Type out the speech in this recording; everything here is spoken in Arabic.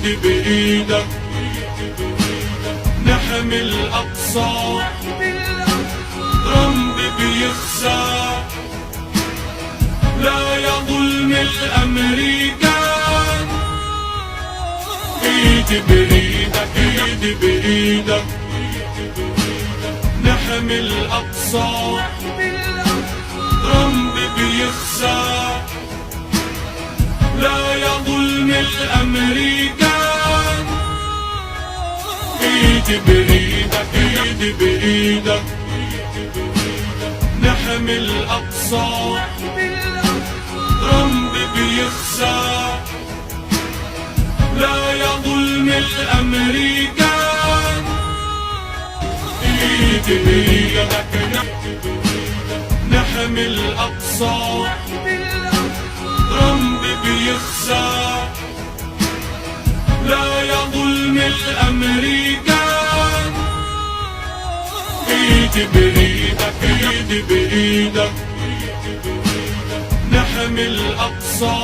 ايدي بايدك نحمي الأقصى، ترامب بيخسى لا يا ظلم الأمريكان. ايدي بايدك ايدي بايدك نحمي الأقصى، ترامب بيخسى لا يا ظلم الأمريكان. ايدي بايدك ايدي بايدك نحمي الأقصى، ترامب بيخسى لا يا ظلم الأمريكان. ايدي بايدك نحمي الأقصى، ترامب بيخسى لا يا ظلم الأمريكان. ايدي بايدك ايدي بايدك نحمي الأقصى،